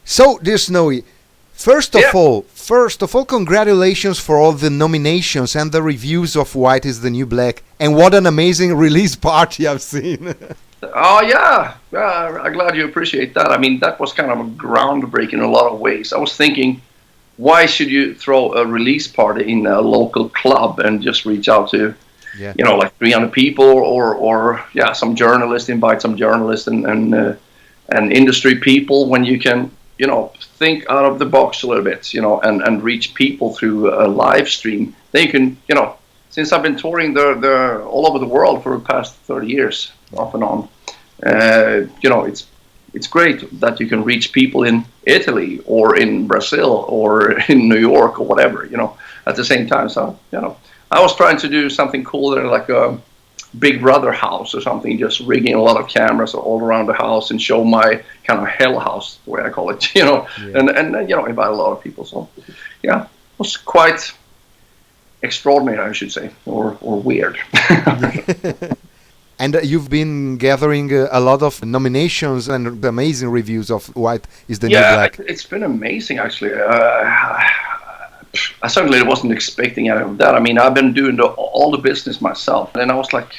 So, dear Snowy, Yeah. first of all, congratulations for all the nominations and the reviews of White is the New Black. And what an amazing release party I've seen. Oh, yeah. I'm glad you appreciate that. I mean, that was kind of a groundbreaking in a lot of ways. I was thinking, why should you throw a release party in a local club and just reach out to, Yeah. like 300 people, or yeah, some journalists, invite some journalists and industry people, when you can, think out of the box a little bit, and reach people through a live stream. They can, since I've been touring the all over the world for the past 30 years, off and on, it's great that you can reach people in Italy or in Brazil or in New York or whatever, at the same time. So, I was trying to do something cool there, like a Big Brother house or something, just rigging a lot of cameras all around the house and show my kind of hell house, the way I call it, Yeah. and invite a lot of people. So, yeah, it was quite extraordinary, I should say, or weird. And you've been gathering a lot of nominations and amazing reviews of White is the New Yeah, Black. it's been amazing, actually. I certainly wasn't expecting any of that. I mean, I've been doing all the business myself, and I was like,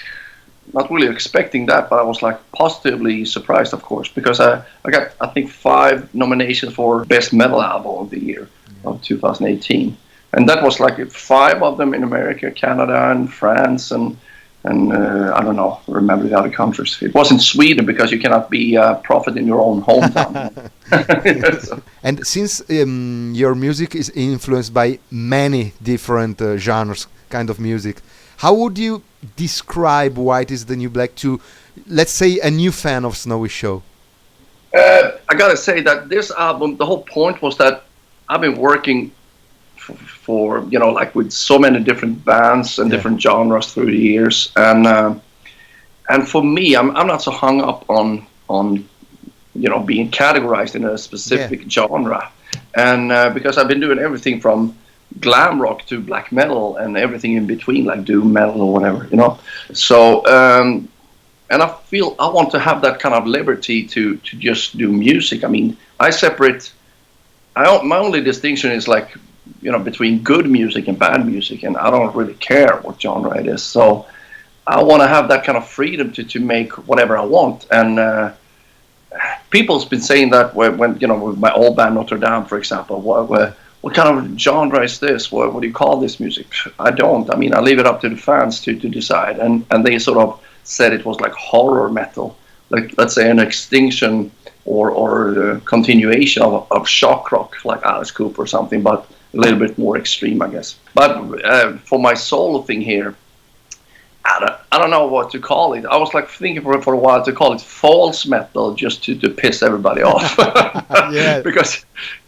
not really expecting that, but I was like positively surprised, of course, because I got, I think, 5 nominations for Best Metal Album of the Year of 2018, and that was like 5 of them in America, Canada, and France, and I don't know, remember the other countries. It wasn't Sweden because you cannot be a prophet in your own hometown. So, And since your music is influenced by many different genres, kind of music, how would you describe White is the New Black to, let's say, a new fan of Snowy Show? I gotta say that this album, the whole point was that I've been working for like with so many different bands and different genres through the years, and for me, I'm not so hung up on being categorized in a specific genre, and because I've been doing everything from glam rock to black metal and everything in between, like doom metal or whatever, so and I feel I want to have that kind of liberty to just do music. I mean, my only distinction is like, between good music and bad music, and I don't really care what genre it is. So I want to have that kind of freedom to make whatever I want. And people's been saying that when with my old band Notre Dame, for example, what kind of genre is this? What do you call this music? I don't. I mean, I leave it up to the fans to decide. And they sort of said it was like horror metal, like, let's say, an extinction or a continuation of shock rock, like Alice Cooper or something, but a little bit more extreme, I guess. But for my solo thing here, I don't know what to call it. I was like thinking for a while to call it false metal, just to piss everybody off. Yeah. Because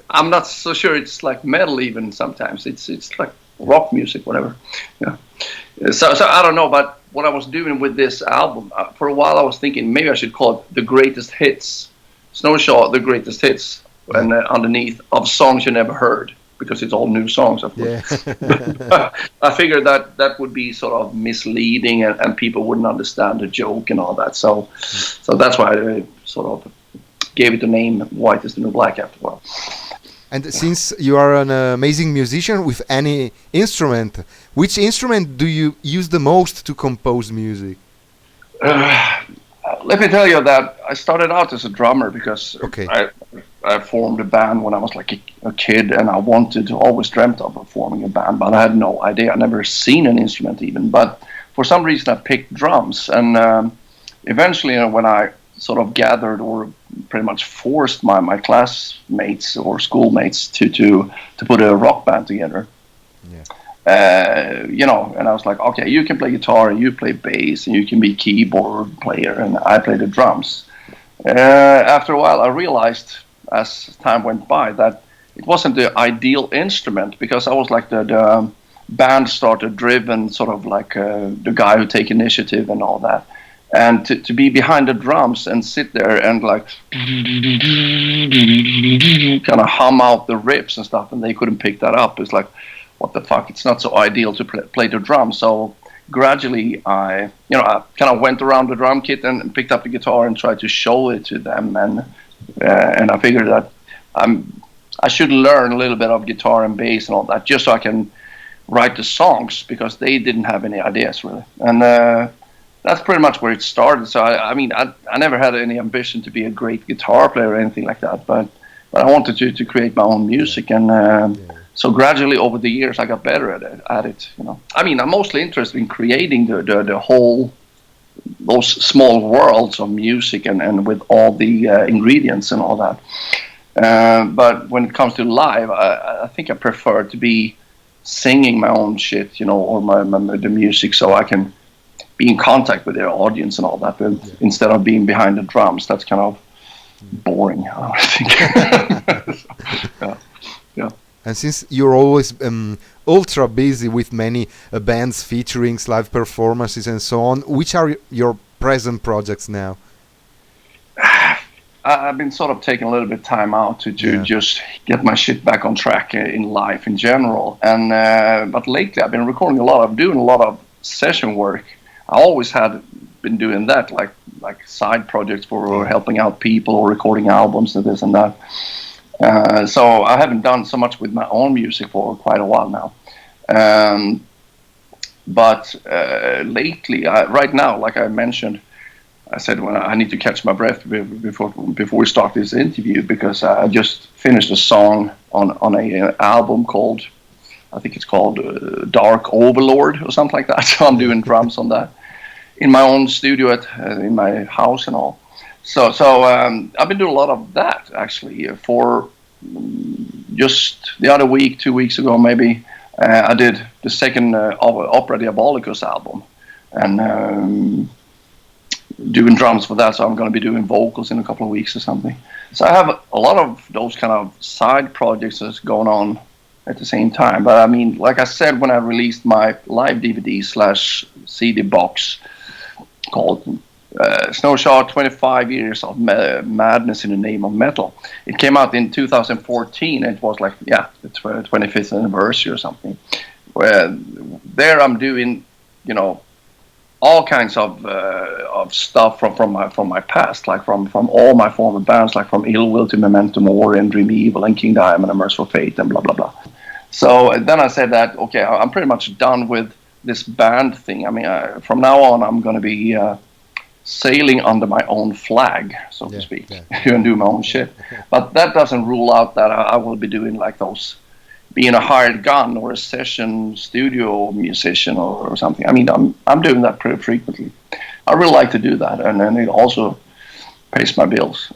I'm not so sure it's like metal even sometimes. It's like rock music, whatever. Yeah. So I don't know, but what I was doing with this album, for a while I was thinking maybe I should call it The Greatest Hits. Snow Show, The Greatest Hits, and underneath of songs you never heard, because it's all new songs, of course. Yeah. I figured that would be sort of misleading, and people wouldn't understand the joke and all that. So that's why I sort of gave it the name White is the New Black after a while. And since you are an amazing musician with any instrument, which instrument do you use the most to compose music? Let me tell you that I started out as a drummer because I formed a band when I was like a kid, and I always dreamt of forming a band, but I had no idea. I never seen an instrument even, but for some reason I picked drums, and eventually, when I sort of gathered or pretty much forced my classmates or schoolmates to put a rock band together. Yeah. And I was like, okay, you can play guitar, and you play bass, and you can be keyboard player, and I play the drums. After a while, I realized as time went by that it wasn't the ideal instrument, because I was like the band starter driven, sort of like the guy who take initiative and all that. And to be behind the drums and sit there and like kind of hum out the riffs and stuff, and they couldn't pick that up. It's like, what the fuck? It's not so ideal to play the drums. So gradually, I kind of went around the drum kit and picked up the guitar and tried to show it to them. And I figured that I should learn a little bit of guitar and bass and all that, just so I can write the songs, because they didn't have any ideas really. And that's pretty much where it started. So I mean, I never had any ambition to be a great guitar player or anything like that, but I wanted to create my own music, and so gradually over the years I got better at it. You know, I mean, I'm mostly interested in creating the whole, those small worlds of music, and with all the ingredients and all that. But when it comes to live, I think I prefer to be singing my own shit, you know, or the music, so I can be in contact with their audience and all that, instead of being behind the drums. That's kind of boring, I think. yeah. And since you're always ultra busy with many bands, featurings, live performances, and so on, which are your present projects now? I've been sort of taking a little bit of time out to just get my shit back on track in life in general. And but lately I've been recording doing a lot of session work. I always had been doing that, like side projects for helping out people or recording albums and this and that. So I haven't done so much with my own music for quite a while now. But lately, right now, like I mentioned, I said when I need to catch my breath before we start this interview, because I just finished a song on an album called, I think it's called Dark Overlord or something like that. So I'm doing drums on that in my own studio in my house and all. So I've been doing a lot of that actually. For just the other week, 2 weeks ago maybe, I did the second Opera Diabolicus album, and doing drums for that. So I'm going to be doing vocals in a couple of weeks or something. So I have a lot of those kind of side projects that's going on at the same time. But I mean, like I said, when I released my live DVD/CD box called Snowshot 25 Years of Madness in the Name of Metal, it came out in 2014. It was like, the 25th anniversary or something. Where there I'm doing, you know, all kinds of stuff from my past, like from all my former bands, like from E.Vil to Memento Mori and Dream Evil and King Diamond and Merciful Fate and blah blah blah. So then I said that, okay, I'm pretty much done with this band thing. I mean, from now on, I'm going to be sailing under my own flag, so to speak, and do my own shit. But that doesn't rule out that I will be doing like those, being a hired gun or a session studio musician or something. I mean, I'm doing that pretty frequently. I really like to do that, and then it also pays my bills.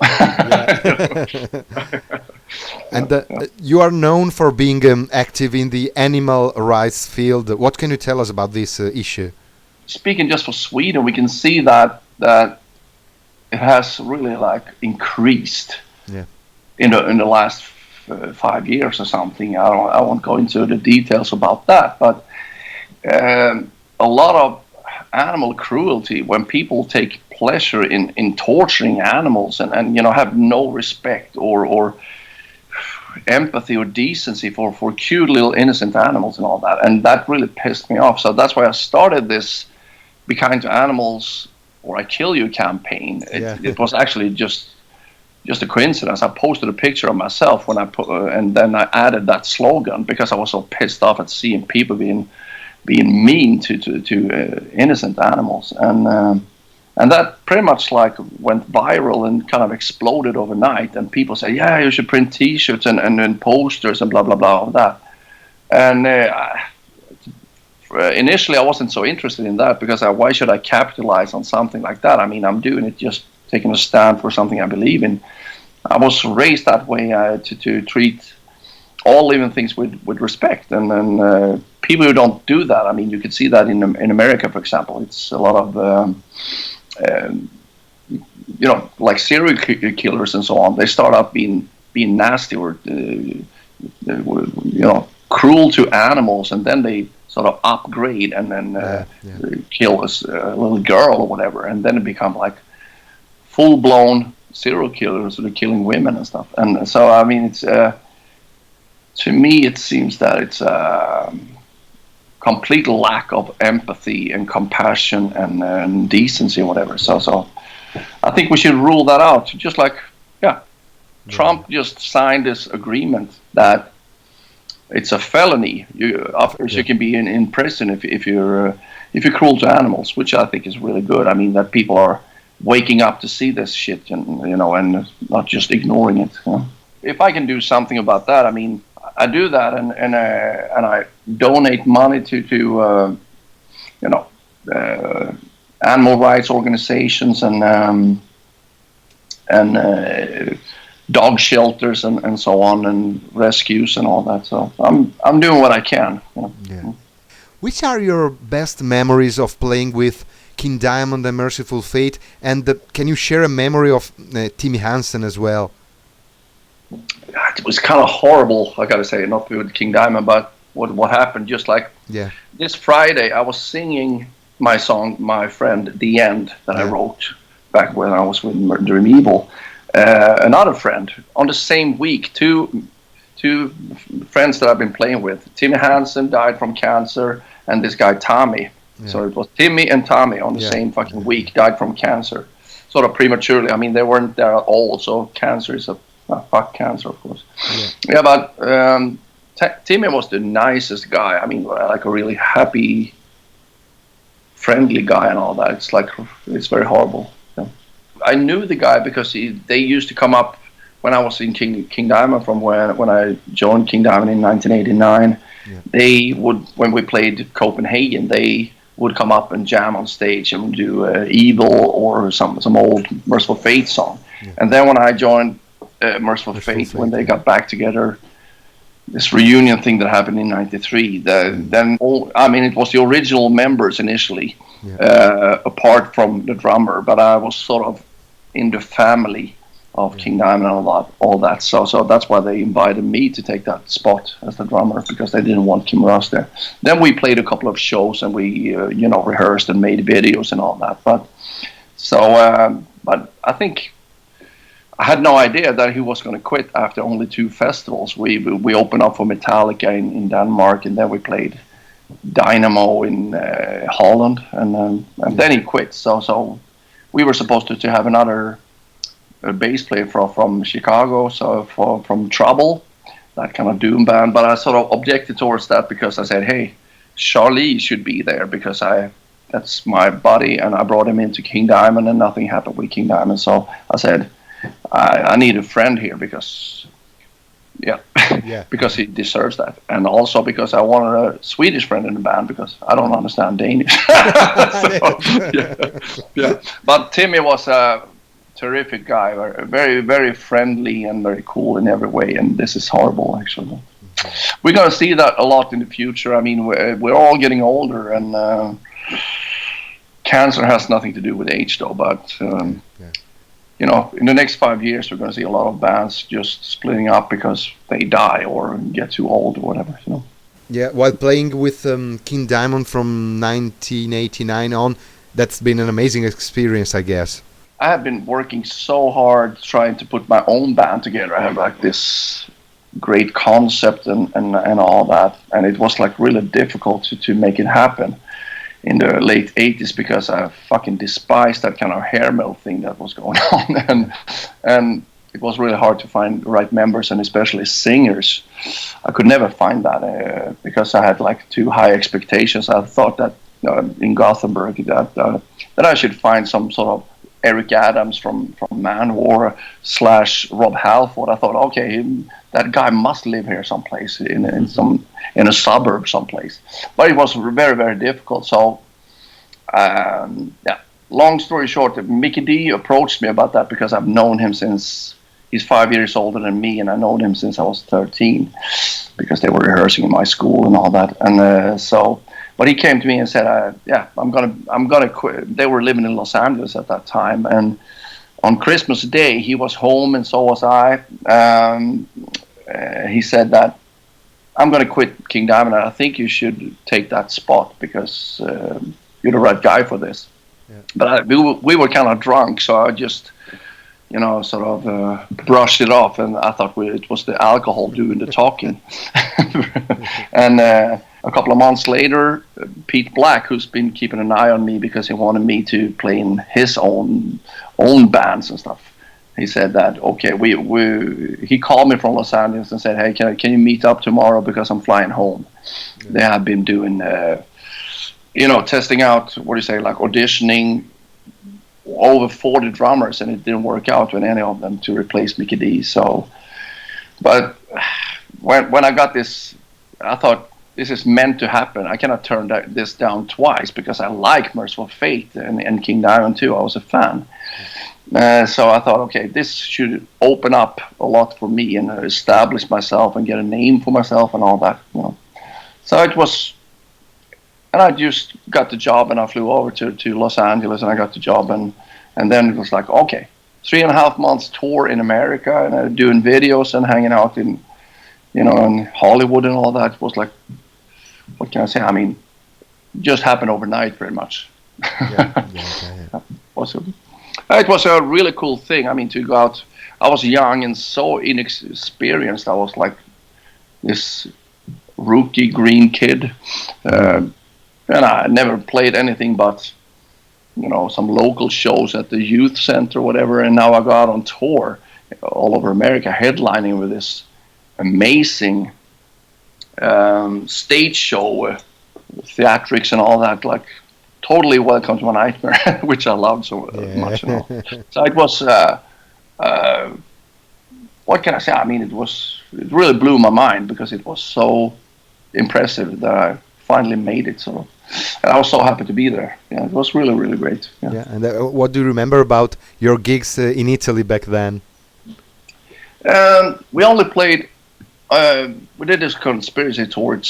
And you are known for being active in the animal rights field. What can you tell us about this issue? Speaking just for Sweden, we can see that it has really like increased in the last 5 years or something. I won't go into the details about that, but a lot of animal cruelty, when people take pleasure in torturing animals and you know, have no respect or empathy or decency for cute little innocent animals and all that, and that really pissed me off. So that's why I started this Be Kind to Animals or I Kill You campaign. It was actually just a coincidence. I posted a picture of myself when I put, and then I added that slogan because I was so pissed off at seeing people being mean to innocent animals, and that pretty much like went viral and kind of exploded overnight. And people say, yeah, you should print T-shirts and posters and blah blah blah of that. And initially, I wasn't so interested in that because why should I capitalize on something like that? I mean, I'm doing it just taking a stand for something I believe in. I was raised that way to treat all living things with respect, and then people who don't do that, I mean, you could see that in America, for example. It's a lot of you know, like serial killers and so on. They start out being nasty or you know, cruel to animals, and then they sort of upgrade and then kill a little girl or whatever, and then it become like full-blown serial killers that are killing women and stuff. And so, I mean, it's to me, it seems that it's a complete lack of empathy and compassion and decency or whatever. So I think we should rule that out. Just like, Trump just signed this agreement that it's a felony. You can be in prison if you're cruel to animals, which I think is really good. I mean that people are waking up to see this shit, and not just ignoring it. If I can do something about that, I mean, I do that, and I donate money to animal rights organizations and dog shelters and so on, and rescues and all that. So I'm doing what I can. Yeah. Which are your best memories of playing with King Diamond and Merciful Fate? And can you share a memory of Tim Hanson as well? It was kind of horrible, I gotta say, not with King Diamond, but what happened. Just like this Friday, I was singing my song, My Friend, The End, that I wrote back when I was during E.Vil. Another friend on the same week, two friends that I've been playing with. Tim Hanson died from cancer, and this guy Tommy. So it was Timmy and Tommy on the same fucking week died from cancer, sort of prematurely. I mean, they weren't that old, so cancer is fuck cancer, of course. But Timmy was the nicest guy. I mean, like a really happy, friendly guy and all that. It's very horrible. I knew the guy because they used to come up when I was in King Diamond, from when I joined King Diamond in 1989. They would, when we played Copenhagen, they would come up and jam on stage and do E.Vil or some old Merciful Fate song. And then when I joined Merciful Fate, when they got back together, this reunion thing that happened in '93. It was the original members initially, apart from the drummer, but I was sort of in the family of King Diamond and all that. So that's why they invited me to take that spot as the drummer, because they didn't want Kim Ross there. Then we played a couple of shows and we rehearsed and made videos and all that. But I think I had no idea that he was going to quit after only 2 festivals. We opened up for Metallica in Denmark, and then we played Dynamo in Holland, and then he quit. So we were supposed to have another bass player from Chicago, from Trouble, that kind of doom band. But I sort of objected towards that because I said, hey, Charlie should be there, because that's my buddy, and I brought him into King Diamond, and nothing happened with King Diamond. So I said, I need a friend here because because he deserves that, and also because I wanted a Swedish friend in the band because I don't understand Danish. But Timmy was a terrific guy, very, very friendly and very cool in every way, and this is horrible, actually. We're going to see that a lot in the future. I mean, we're all getting older, and cancer has nothing to do with age, though, but in the next 5 years, we're going to see a lot of bands just splitting up because they die or get too old or whatever. Yeah, while playing with King Diamond from 1989 on, that's been an amazing experience, I guess. I have been working so hard trying to put my own band together. I have like this great concept and all that, and it was like really difficult to make it happen in the late 80s because I fucking despised that kind of hair metal thing that was going on, and it was really hard to find the right members, and especially singers. I could never find that because I had like too high expectations. I thought that in Gothenburg that I should find some sort of Eric Adams from Manowar / Rob Halford. I thought, okay, that guy must live here someplace in a suburb someplace. But it was very, very difficult. So, long story short, Mickey D approached me about that because I've known him since he's 5 years older than me, and I known him since I was 13 because they were rehearsing in my school and all that. And but he came to me and said, I'm gonna quit. They were living in Los Angeles at that time, and on Christmas Day he was home and so was I. He said that I'm gonna quit King Diamond, and I think you should take that spot because you're the right guy for this. Yeah. But we were kind of drunk, so I just sort of brushed it off, and I thought it was the alcohol doing the talking. And a couple of months later, Pete Black, who's been keeping an eye on me because he wanted me to play in his own bands and stuff, he said that okay, he called me from Los Angeles and said, hey, can you meet up tomorrow because I'm flying home. Yeah. They have been doing testing out, what do you say, like auditioning over 40 drummers, and it didn't work out with any of them to replace Mickey D. So, but when I got this, I thought this is meant to happen. I cannot turn this down twice because I like Merciful Fate and King Diamond too. I was a fan. So I thought, okay, this should open up a lot for me and establish myself and get a name for myself and all that. So it was, and I just got the job and I flew over to Los Angeles and I got the job and then it was like, okay, 3.5 months tour in America and doing videos and hanging out in Hollywood and all that. It was like, what can I say? I mean, just happened overnight pretty much. Yeah. It was a really cool thing. I mean, to go out, I was young and so inexperienced. I was like this rookie green kid. And I never played anything but, some local shows at the youth center or whatever. And now I go out on tour all over America, headlining with this amazing stage show, theatrics and all that, like totally welcome to my nightmare, which I loved so much. So it was, what can I say? I mean, it really blew my mind because it was so impressive that I finally made it. So, and I was so happy to be there. Yeah, it was really, really great. Yeah. And what do you remember about your gigs in Italy back then? We only played. We did this conspiracy tour in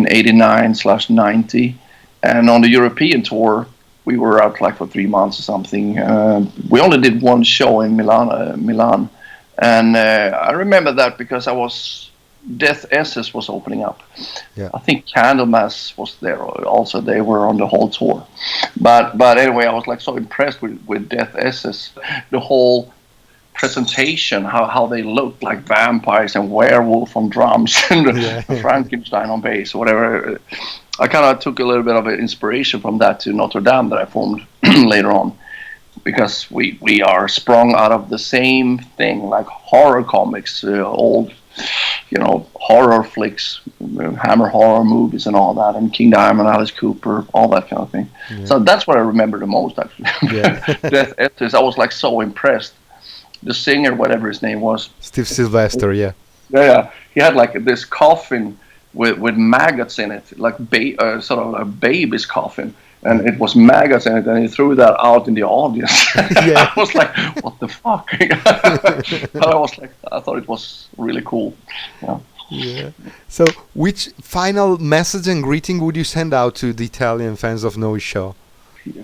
'89/90, and on the European tour, we were out like for 3 months or something. We only did one show in Milan, and I remember that because Death SS was opening up. Yeah. I think Candlemass was there also. They were on the whole tour, but anyway, I was like so impressed with Death SS, the whole presentation, how they looked like vampires and werewolf on drums and Frankenstein on bass or whatever. I kind of took a little bit of inspiration from that to Notre Dame that I formed later on, because we are sprung out of the same thing, like horror comics, old horror flicks, Hammer horror movies and all that, and King Diamond, Alice Cooper, all that kind of thing. Yeah. So that's what I remember the most, actually. Yeah. I was like so impressed. The singer, whatever his name was, Steve Sylvester, yeah, he had like this coffin with maggots in it, like sort of a baby's coffin, and it was maggots in it, and he threw that out in the audience. I was like, what the fuck? But I thought it was really cool. Yeah. So, which final message and greeting would you send out to the Italian fans of Noise Show?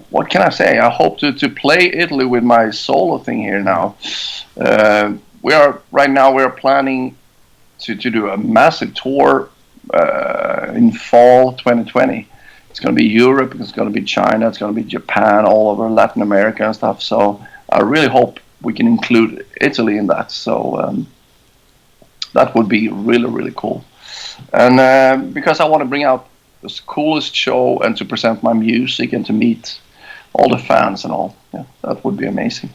What can I say? I hope to play Italy with my solo thing here now. We are planning to do a massive tour in fall 2020. It's going to be Europe, it's going to be China, it's going to be Japan, all over Latin America and stuff. So I really hope we can include Italy in that. So that would be really, really cool. And because I want to bring out the coolest show and to present my music and to meet all the fans and all. Yeah, that would be amazing.